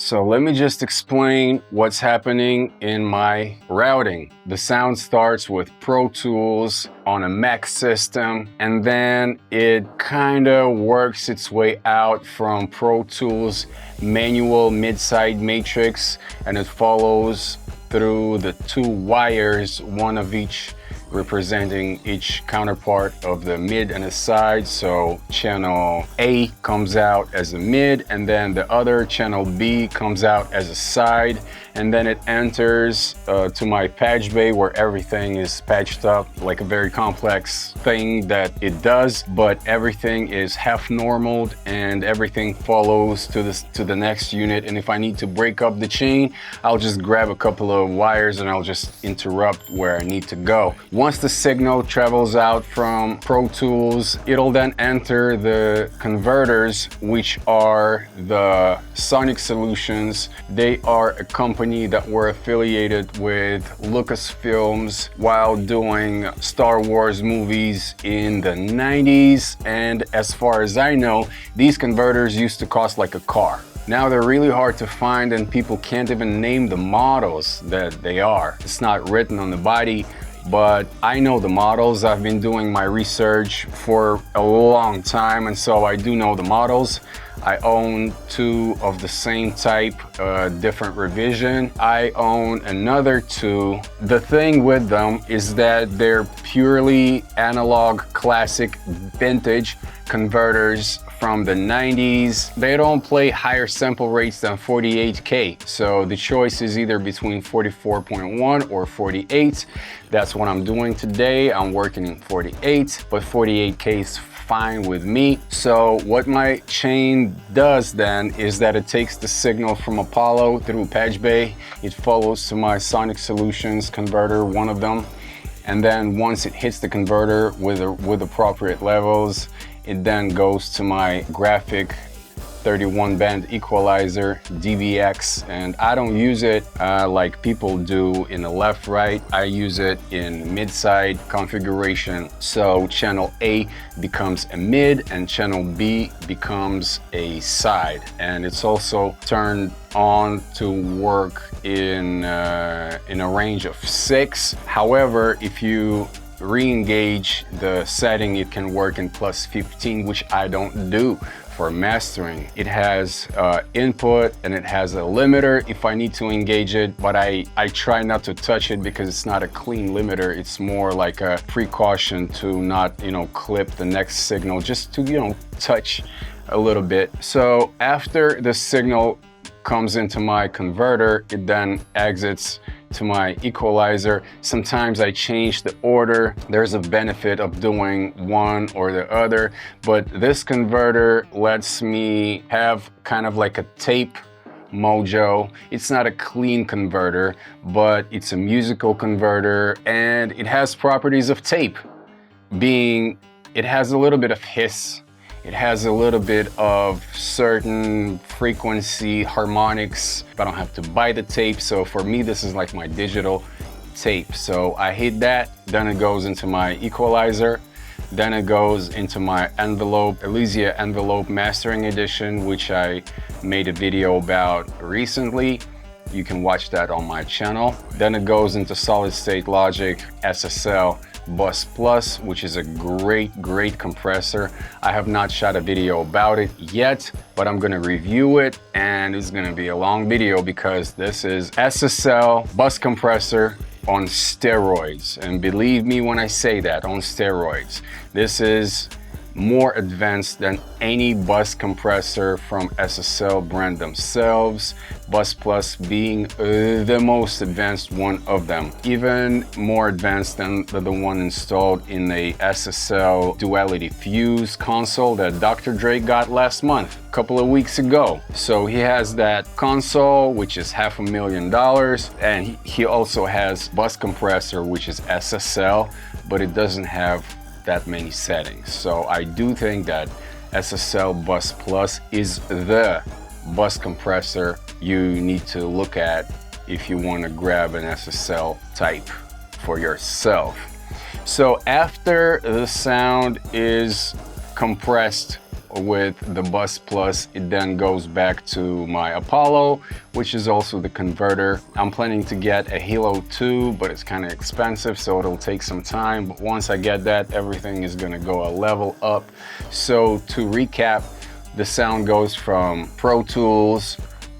So let me just explain what's happening in my routing. The sound starts with Pro Tools on a Mac system, and then it kind of works its way out from Pro Tools manual mid-side matrix, and it follows through the two wires, one of each representing each counterpart of the mid and the side. So channel A comes out as a mid, and then the other channel B comes out as a side, and then it enters to my patch bay where everything is patched up, like a very complex thing that it does, but everything is half normaled and everything follows to the next unit. And if I need to break up the chain, I'll just grab a couple of wires and I'll just interrupt where I need to go. Once the signal travels out from Pro Tools, it'll then enter the converters, which are the Sonic Solutions. They are a company that were affiliated with Lucasfilms while doing Star Wars movies in the 90s. And as far as I know, these converters used to cost like a car. Now they're really hard to find and people can't even name the models that they are. It's not written on the body, but I know the models. I've been doing my research for a long time, and so I do know the models. I own two of the same type, different revision. I own another two. The thing with them is that they're purely analog, classic, vintage converters from the 90s. They don't play higher sample rates than 48K. So the choice is either between 44.1 or 48. That's what I'm doing today. I'm working in 48, but 48K is fine with me. So what my chain does then is that it takes the signal from Apollo through patch bay. It follows to my Sonic Solutions converter, one of them. And then once it hits the converter with appropriate levels, it then goes to my graphic 31 band equalizer, DVX, and I don't use it like people do in the left right. I use it in mid-side configuration. So channel A becomes a mid and channel B becomes a side, and it's also turned on to work in a range of 6. However, if you re-engage the setting, it can work in plus 15, which I don't do for mastering. It has input and it has a limiter if I need to engage it, but I try not to touch it because it's not a clean limiter. It's more like a precaution to not, clip the next signal, just to, touch a little bit. So after the signal comes into my converter, it then exits to my equalizer. Sometimes I change the order. There's a benefit of doing one or the other, but this converter lets me have kind of like a tape mojo. It's not a clean converter, but it's a musical converter, and it has properties of tape, being it has a little bit of hiss. It has a little bit of certain frequency harmonics. I don't have to buy the tape, so for me this is like my digital tape. So I hit that, then it goes into my equalizer, then it goes into my envelope, Elysia Envelope Mastering Edition, which I made a video about recently. You can watch that on my channel. Then it goes into Solid State Logic SSL Bus Plus, which is a great compressor. I have not shot a video about it yet, but I'm gonna review it, and it's gonna be a long video because this is SSL bus compressor on steroids. And believe me when I say that, on steroids. This is more advanced than any bus compressor from SSL brand themselves, Bus Plus being the most advanced one of them, even more advanced than the one installed in the SSL Duality Fuse console that Dr. Dre got last month, a couple of weeks ago. So he has that console, which is $500,000, and he also has bus compressor, which is SSL, but it doesn't have that many settings. So I do think that SSL Bus Plus is the bus compressor you need to look at if you want to grab an SSL type for yourself. So after the sound is compressed with the Bus Plus, it then goes back to my Apollo, which is also the converter. I'm planning to get a Hilo 2, but it's kind of expensive, so it'll take some time. But once I get that, everything is gonna go a level up. So to recap, the sound goes from Pro Tools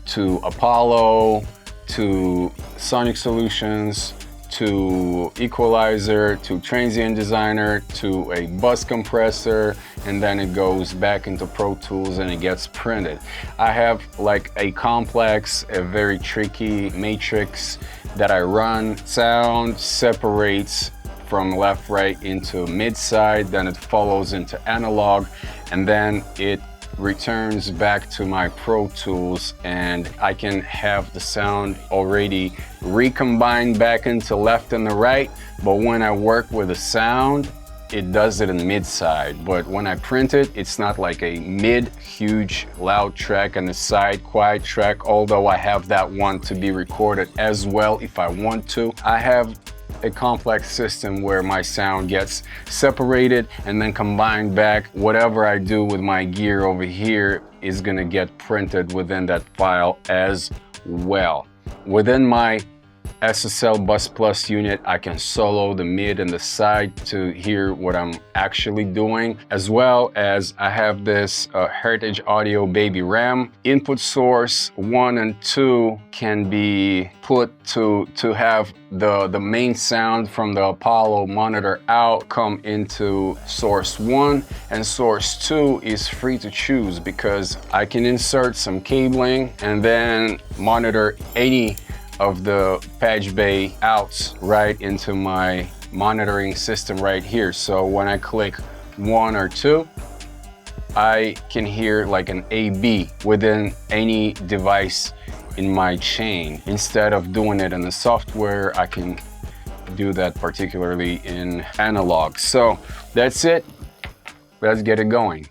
to Apollo to Sonic Solutions to Equalizer to Transient Designer to a bus compressor, and then it goes back into Pro Tools and it gets printed. I have like a complex, a very tricky matrix that I run. Sound separates from left, right into mid side, then it follows into analog, and then it returns back to my Pro Tools, and I can have the sound already recombined back into left and the right. But when I work with the sound, it does it in mid side. But when I print it, it's not like a mid huge loud track and a side quiet track, although I have that one to be recorded as well if I want to. I have a complex system where my sound gets separated and then combined back. Whatever I do with my gear over here is gonna get printed within that file as well. Within my SSL Bus Plus unit, I can solo the mid and the side to hear what I'm actually doing, as well as I have this Heritage Audio Baby RAM. Input source 1 and 2 can be put to have the main sound from the Apollo monitor out come into source 1, and source 2 is free to choose because I can insert some cabling and then monitor any of the patch bay outs right into my monitoring system right here. So when I click 1 or 2, I can hear like an AB within any device in my chain. Instead of doing it in the software, I can do that particularly in analog. So that's it. Let's get it going.